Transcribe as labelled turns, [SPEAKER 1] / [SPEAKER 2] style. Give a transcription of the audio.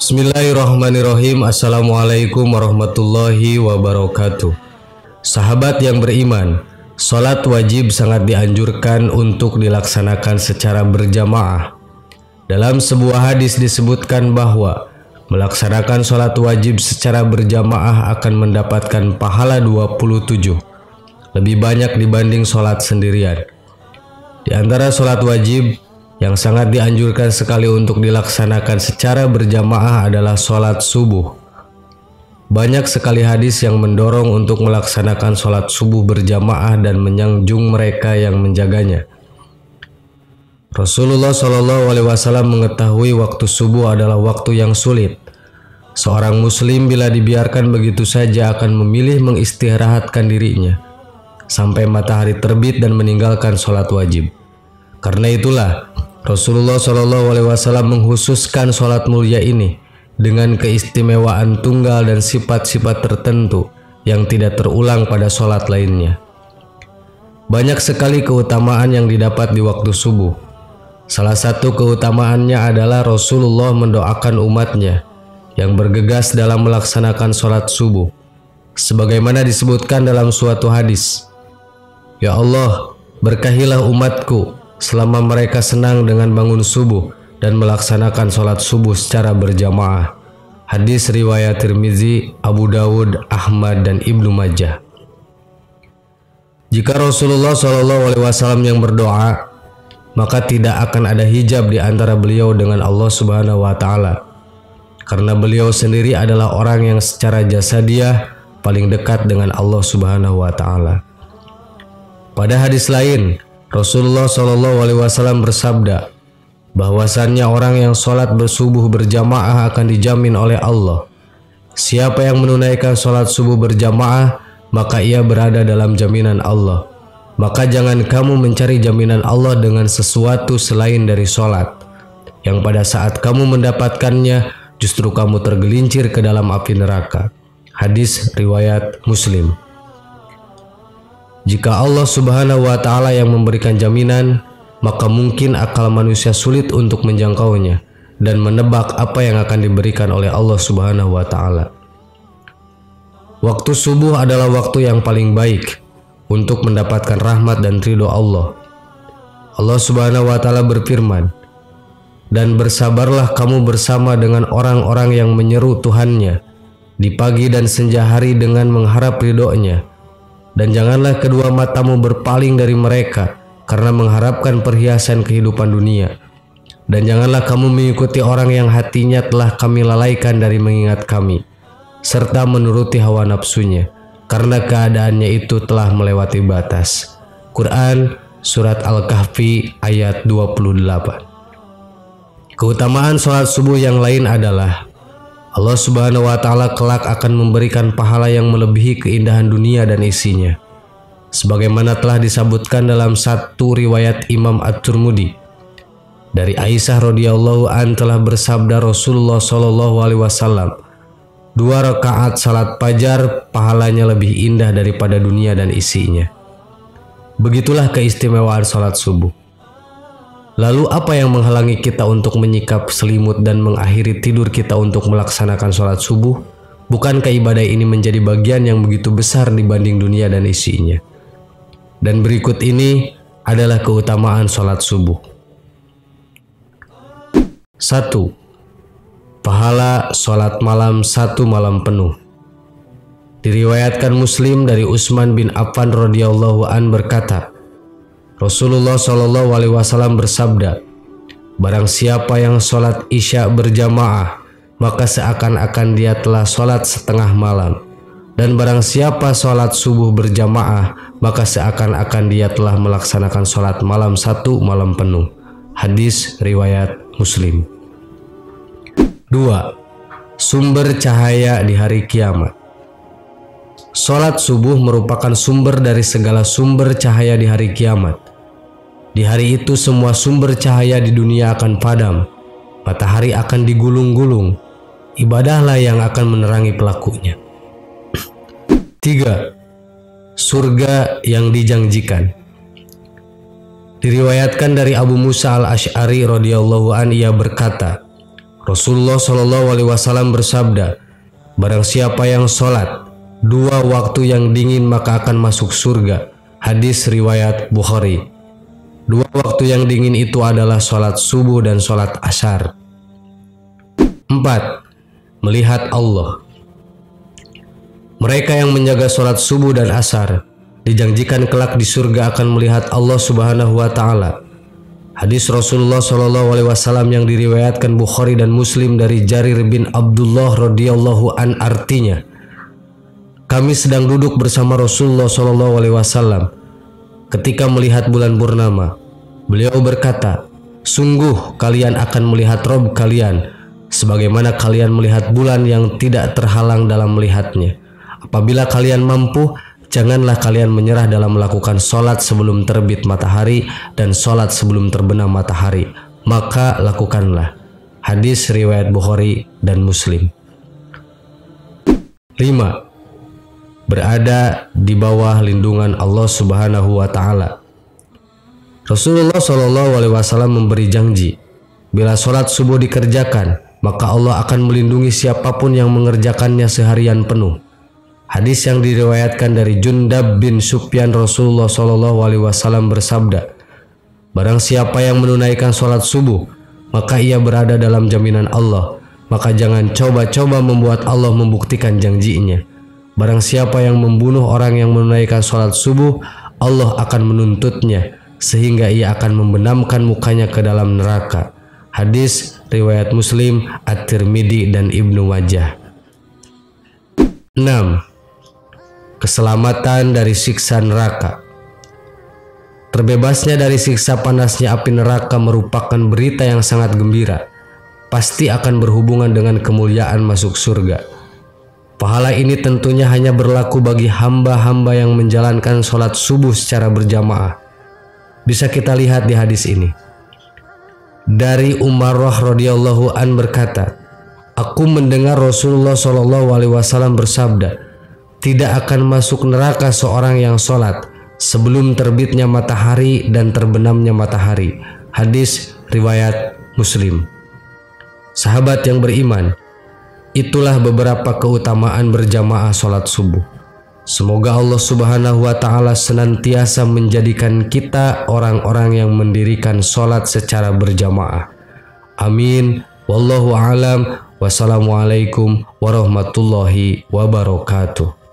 [SPEAKER 1] Bismillahirrahmanirrahim. Assalamualaikum warahmatullahi wabarakatuh. Sahabat yang beriman, sholat wajib sangat dianjurkan untuk dilaksanakan secara berjamaah. Dalam sebuah hadis disebutkan bahwa melaksanakan sholat wajib secara berjamaah akan mendapatkan pahala 27, lebih banyak dibanding sholat sendirian. Di antara sholat wajib yang sangat dianjurkan sekali untuk dilaksanakan secara berjamaah adalah sholat subuh. Banyak sekali hadis yang mendorong untuk melaksanakan sholat subuh berjamaah dan menyanjung mereka yang menjaganya. Rasulullah SAW mengetahui waktu subuh adalah waktu yang sulit. Seorang muslim bila dibiarkan begitu saja akan memilih mengistirahatkan dirinya sampai matahari terbit dan meninggalkan sholat wajib. Karena itulah Rasulullah SAW menghususkan sholat mulia ini dengan keistimewaan tunggal dan sifat-sifat tertentu yang tidak terulang pada sholat lainnya. Banyak sekali keutamaan yang didapat di waktu subuh. Salah satu keutamaannya adalah Rasulullah mendoakan umatnya yang bergegas dalam melaksanakan sholat subuh, sebagaimana disebutkan dalam suatu hadis, "Ya Allah, berkahilah umatku selama mereka senang dengan bangun subuh dan melaksanakan sholat subuh secara berjamaah." Hadis riwayat Tirmizi, Abu Dawud, Ahmad, dan Ibnu Majah. Jika Rasulullah SAW yang berdoa, maka tidak akan ada hijab di antara beliau dengan Allah Subhanahu wa Ta'ala, karena beliau sendiri adalah orang yang secara jasadiah paling dekat dengan Allah Subhanahu wa Ta'ala. Pada hadis lain, Rasulullah SAW bersabda bahwasannya orang yang sholat bersubuh berjamaah akan dijamin oleh Allah. Siapa yang menunaikan sholat subuh berjamaah, maka ia berada dalam jaminan Allah. Maka jangan kamu mencari jaminan Allah dengan sesuatu selain dari sholat, yang pada saat kamu mendapatkannya justru kamu tergelincir ke dalam api neraka. Hadis riwayat Muslim. Jika Allah Subhanahu wa Ta'ala yang memberikan jaminan, maka mungkin akal manusia sulit untuk menjangkaunya dan menebak apa yang akan diberikan oleh Allah Subhanahu wa Ta'ala. Waktu subuh adalah waktu yang paling baik untuk mendapatkan rahmat dan ridho Allah. Allah Subhanahu wa Ta'ala berfirman, "Dan bersabarlah kamu bersama dengan orang-orang yang menyeru Tuhannya di pagi dan senja hari dengan mengharap ridhonya. Dan janganlah kedua matamu berpaling dari mereka karena mengharapkan perhiasan kehidupan dunia. Dan janganlah kamu mengikuti orang yang hatinya telah kami lalaikan dari mengingat kami, serta menuruti hawa nafsunya, karena keadaannya itu telah melewati batas." Quran Surat Al-Kahfi ayat 28. Keutamaan sholat subuh yang lain adalah Allah Subhanahu wa Ta'ala kelak akan memberikan pahala yang melebihi keindahan dunia dan isinya, sebagaimana telah disebutkan dalam satu riwayat Imam At-Tirmidzi dari Aisyah radhiyallahu an telah bersabda Rasulullah SAW, 2 rakaat salat fajar pahalanya lebih indah daripada dunia dan isinya. Begitulah keistimewaan sholat subuh. Lalu apa yang menghalangi kita untuk menyikap selimut dan mengakhiri tidur kita untuk melaksanakan sholat subuh? Bukankah ibadah ini menjadi bagian yang begitu besar dibanding dunia dan isinya? Dan berikut ini adalah keutamaan sholat subuh. 1. Pahala sholat malam 1 malam penuh. Diriwayatkan Muslim dari Utsman bin Affan radhiyallahu an berkata, Rasulullah SAW bersabda, "Barang siapa yang sholat isya berjamaah, maka seakan-akan dia telah sholat setengah malam. Dan barang siapa sholat subuh berjamaah, maka seakan-akan dia telah melaksanakan sholat malam 1 malam penuh." Hadis riwayat Muslim. 2. Sumber cahaya di hari kiamat. Sholat subuh merupakan sumber dari segala sumber cahaya di hari kiamat. Di hari itu semua sumber cahaya di dunia akan padam, matahari akan digulung-gulung, ibadahlah yang akan menerangi pelakunya. 3. Surga yang dijanjikan. Diriwayatkan dari Abu Musa al-Asy'ari radhiyallahu an ia berkata, Rasulullah Shallallahu Alaihi Wasallam bersabda, barang siapa yang sholat 2 waktu yang dingin maka akan masuk surga. Hadis riwayat Bukhari. 2 waktu yang dingin itu adalah sholat subuh dan sholat asar. 4. Melihat Allah. Mereka yang menjaga sholat subuh dan asar dijanjikan kelak di surga akan melihat Allah Subhanahu wa Ta'ala. Hadis Rasulullah Shallallahu Alaihi Wasallam yang diriwayatkan Bukhari dan Muslim dari Jarir bin Abdullah radhiyallahu an artinya, kami sedang duduk bersama Rasulullah Shallallahu Alaihi Wasallam ketika melihat bulan purnama. Beliau berkata, sungguh kalian akan melihat Rob kalian sebagaimana kalian melihat bulan yang tidak terhalang dalam melihatnya. Apabila kalian mampu, janganlah kalian menyerah dalam melakukan sholat sebelum terbit matahari dan sholat sebelum terbenam matahari, maka lakukanlah. Hadis riwayat Bukhari dan Muslim. 5. Berada di bawah lindungan Allah Subhanahu wa Ta'ala. Rasulullah Shallallahu Alaihi Wasallam memberi janji, bila sholat subuh dikerjakan, maka Allah akan melindungi siapapun yang mengerjakannya seharian penuh. Hadis yang diriwayatkan dari Jundab bin Sufyan, Rasulullah Shallallahu Alaihi Wasallam bersabda, barang siapa yang menunaikan sholat subuh, maka ia berada dalam jaminan Allah. Maka jangan coba-coba membuat Allah membuktikan janjinya. Barang siapa yang membunuh orang yang menunaikan sholat subuh, Allah akan menuntutnya sehingga ia akan membenamkan mukanya ke dalam neraka. Hadis riwayat Muslim, At-Tirmidzi dan Ibnu Majah. 6. Keselamatan dari siksa neraka. Terbebasnya dari siksa panasnya api neraka merupakan berita yang sangat gembira. Pasti akan berhubungan dengan kemuliaan masuk surga. Pahala ini tentunya hanya berlaku bagi hamba-hamba yang menjalankan sholat subuh secara berjamaah. Bisa kita lihat di hadis ini. Dari Umarrah radhiyallahu an berkata, aku mendengar Rasulullah Shallallahu Alaihi Wasallam bersabda, tidak akan masuk neraka seorang yang sholat sebelum terbitnya matahari dan terbenamnya matahari. Hadis riwayat Muslim. Sahabat yang beriman, itulah beberapa keutamaan berjamaah sholat subuh. Semoga Allah Subhanahu wa Ta'ala senantiasa menjadikan kita orang-orang yang mendirikan sholat secara berjamaah. Amin. Wallahu a'lam. Wassalamualaikum warahmatullahi wabarakatuh.